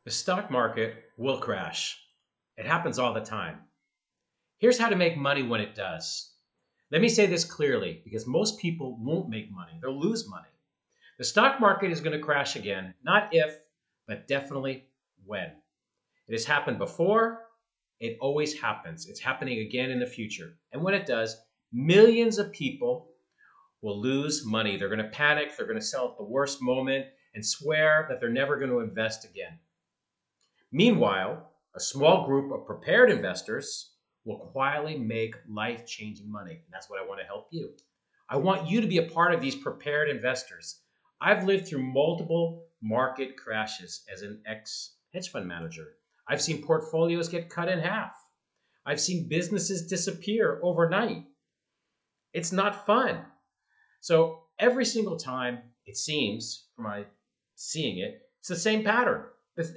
The stock market will crash. It happens all the time. Here's how to make money when it does. Let me say this clearly because most people won't make money, they'll lose money. The stock market is going to crash again, not if, but definitely when. It has happened before, it always happens. It's happening again in the future. And when it does, millions of people will lose money. They're going to panic, they're going to sell at the worst moment and swear that they're never going to invest again. Meanwhile, a small group of prepared investors will quietly make life changing money. And that's what I want to help you. I want you to be a part of these prepared investors. I've lived through multiple market crashes as an ex hedge fund manager. I've seen portfolios get cut in half. I've seen businesses disappear overnight. It's not fun. So every single time, it seems, from my seeing it, it's the same pattern.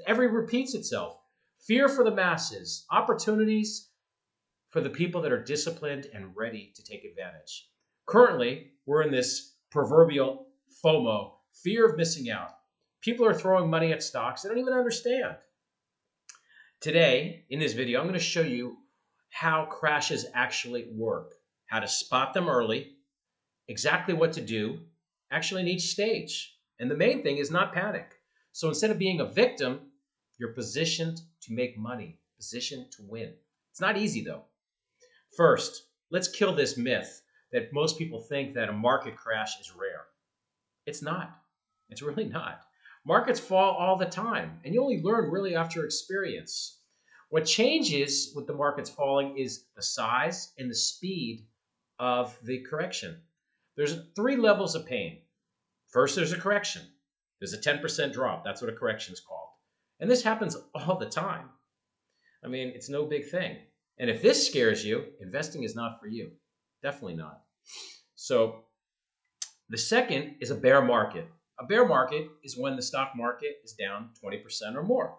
Every repeats itself. Fear for the masses, opportunities for the people that are disciplined and ready to take advantage. Currently, we're in this proverbial FOMO, fear of missing out. People are throwing money at stocks they don't even understand. Today, in this video, I'm going to show you how crashes actually work, how to spot them early, exactly what to do, actually in each stage. And the main thing is not panic. So instead of being a victim, you're positioned to make money, positioned to win. It's not easy though. First, let's kill this myth that most people think that a market crash is rare. It's not. It's really not. Markets fall all the time, and you only learn really after experience. What changes with the markets falling is the size and the speed of the correction. There's three levels of pain. First, there's a correction. There's a 10% drop. That's what a correction is called. And this happens all the time. I mean, it's no big thing. And if this scares you, investing is not for you. Definitely not. So the second is a bear market. A bear market is when the stock market is down 20% or more.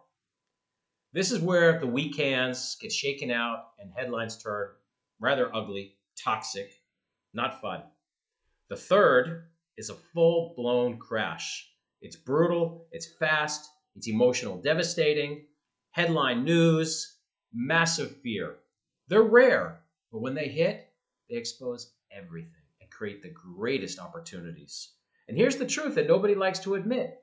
This is where the weak hands get shaken out and headlines turn rather ugly, toxic, not fun. The third is a full-blown crash. It's brutal, it's fast, it's emotional, devastating, headline news, massive fear. They're rare, but when they hit, they expose everything and create the greatest opportunities. And here's the truth that nobody likes to admit.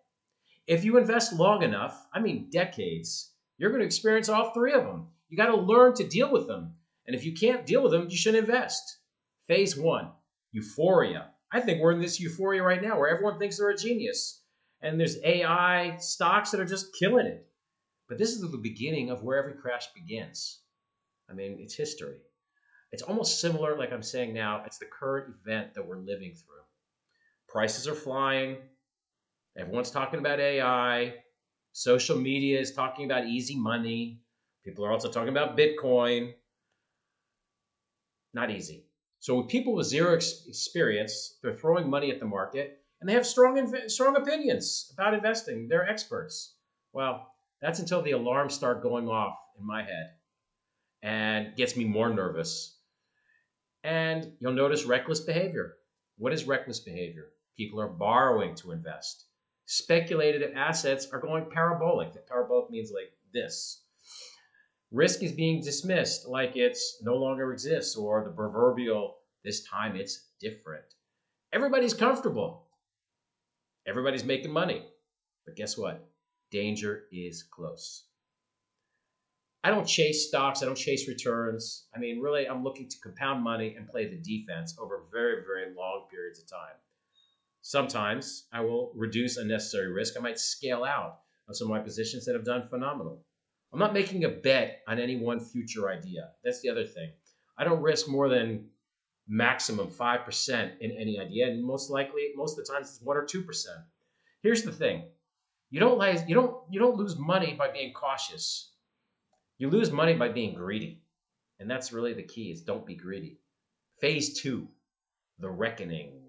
If you invest long enough, I mean decades, you're going to experience all three of them. You got to learn to deal with them. And if you can't deal with them, you shouldn't invest. Phase one, euphoria. I think we're in this euphoria right now where everyone thinks they're a genius. And there's AI stocks that are just killing it. But this is the beginning of where every crash begins. I mean, it's history. It's almost similar, like I'm saying now, it's the current event that we're living through. Prices are flying. Everyone's talking about AI. Social media is talking about easy money. People are also talking about Bitcoin. Not easy. So with people with zero experience, they're throwing money at the market, and they have strong opinions about investing. They're experts. Well, that's until the alarms start going off in my head and gets me more nervous. And you'll notice reckless behavior. What is reckless behavior? People are borrowing to invest. Speculated assets are going parabolic. Parabolic means like this. Risk is being dismissed like it's no longer exists, or the proverbial, this time it's different. Everybody's comfortable. Everybody's making money. But guess what? Danger is close. I don't chase stocks. I don't chase returns. I mean, really, I'm looking to compound money and play the defense over very, very long periods of time. Sometimes I will reduce unnecessary risk. I might scale out on some of my positions that have done phenomenal. I'm not making a bet on any one future idea. That's the other thing. I don't risk more than maximum 5% in any idea, and most likely, most of the times, it's 1 or 2%. Here's the thing: you don't lose money by being cautious. You lose money by being greedy, and that's really the key: is don't be greedy. Phase two, the reckoning.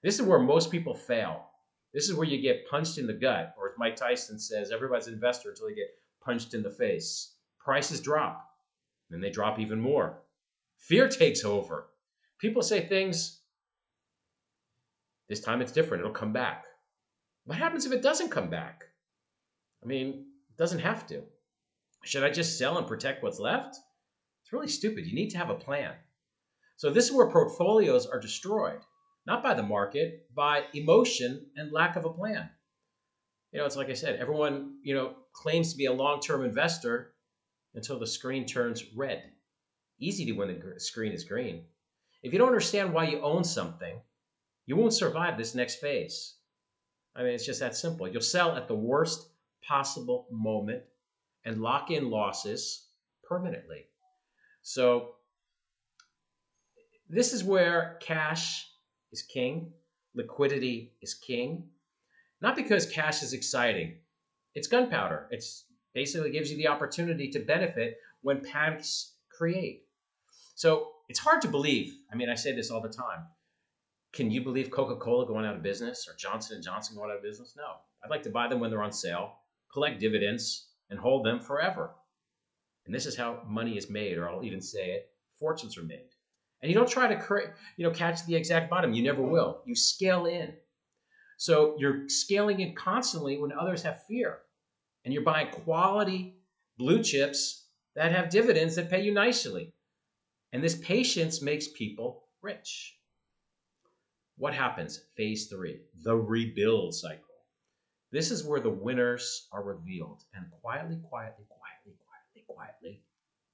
This is where most people fail. This is where you get punched in the gut, or as Mike Tyson says, everybody's an investor until they get punched in the face. Prices drop, then they drop even more. Fear takes over. People say things, this time it's different, it'll come back. What happens if it doesn't come back? I mean, Doesn't have to. Should I just sell and protect what's left? It's really stupid. You need to have a plan. So this is where portfolios are destroyed, not by the market, by emotion and lack of a plan. It's like I said, everyone, claims to be a long-term investor until the screen turns red. Easy to when the screen is green. If you don't understand why you own something, you won't survive this next phase. I mean, it's just that simple. You'll sell at the worst possible moment and lock in losses permanently. So this is where cash is king, liquidity is king. Not because cash is exciting. It's gunpowder. It's basically gives you the opportunity to benefit when panics create. So it's hard to believe. I mean, I say this all the time. Can you believe Coca-Cola going out of business or Johnson & Johnson going out of business? No. I'd like to buy them when they're on sale, collect dividends, and hold them forever. And this is how money is made, or I'll even say it, fortunes are made. And you don't try to catch the exact bottom. You never will. You scale in. So you're scaling in constantly when others have fear. And you're buying quality blue chips that have dividends that pay you nicely. And this patience makes people rich. What happens? Phase 3, the rebuild cycle. This is where the winners are revealed. And quietly,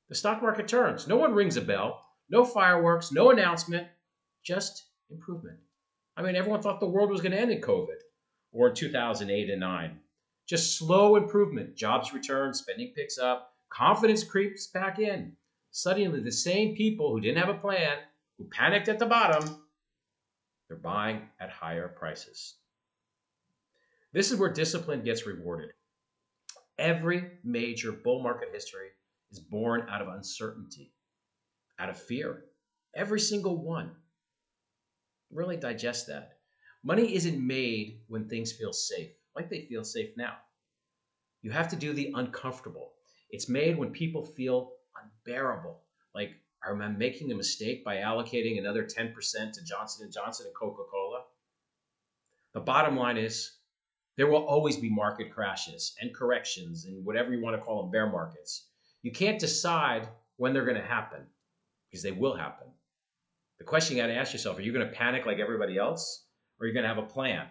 the stock market turns. No one rings a bell. No fireworks, no announcement, just improvement. I mean, everyone thought the world was going to end in COVID or in 2008 and 9. Just slow improvement. Jobs return, spending picks up, confidence creeps back in. Suddenly, the same people who didn't have a plan, who panicked at the bottom, they're buying at higher prices. This is where discipline gets rewarded. Every major bull market history is born out of uncertainty, out of fear. Every single one. Really digest that. Money isn't made when things feel safe, like they feel safe now. You have to do the uncomfortable. It's made when people feel unbearable. Like, am I making a mistake by allocating another 10% to Johnson & Johnson and Coca-Cola? The bottom line is there will always be market crashes and corrections and whatever you want to call them, bear markets. You can't decide when they're going to happen because they will happen. The question you got to ask yourself, are you going to panic like everybody else? Or are you going to have a plan?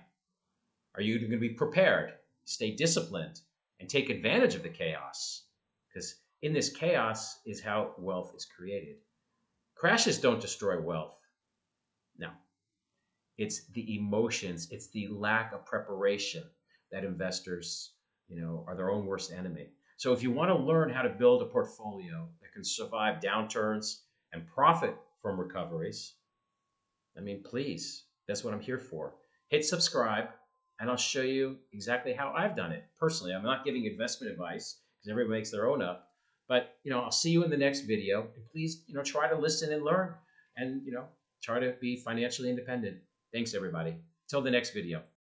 Are you going to be prepared, stay disciplined, and take advantage of the chaos? Because in this chaos is how wealth is created. Crashes don't destroy wealth. No. It's the emotions, it's the lack of preparation that investors, are their own worst enemy. So if you want to learn how to build a portfolio that can survive downturns and profit from recoveries, I mean, please, that's what I'm here for. Hit subscribe, and I'll show you exactly how I've done it. Personally, I'm not giving investment advice because everybody makes their own up. But, I'll see you in the next video. And please, try to listen and learn and, try to be financially independent. Thanks, everybody. Till the next video.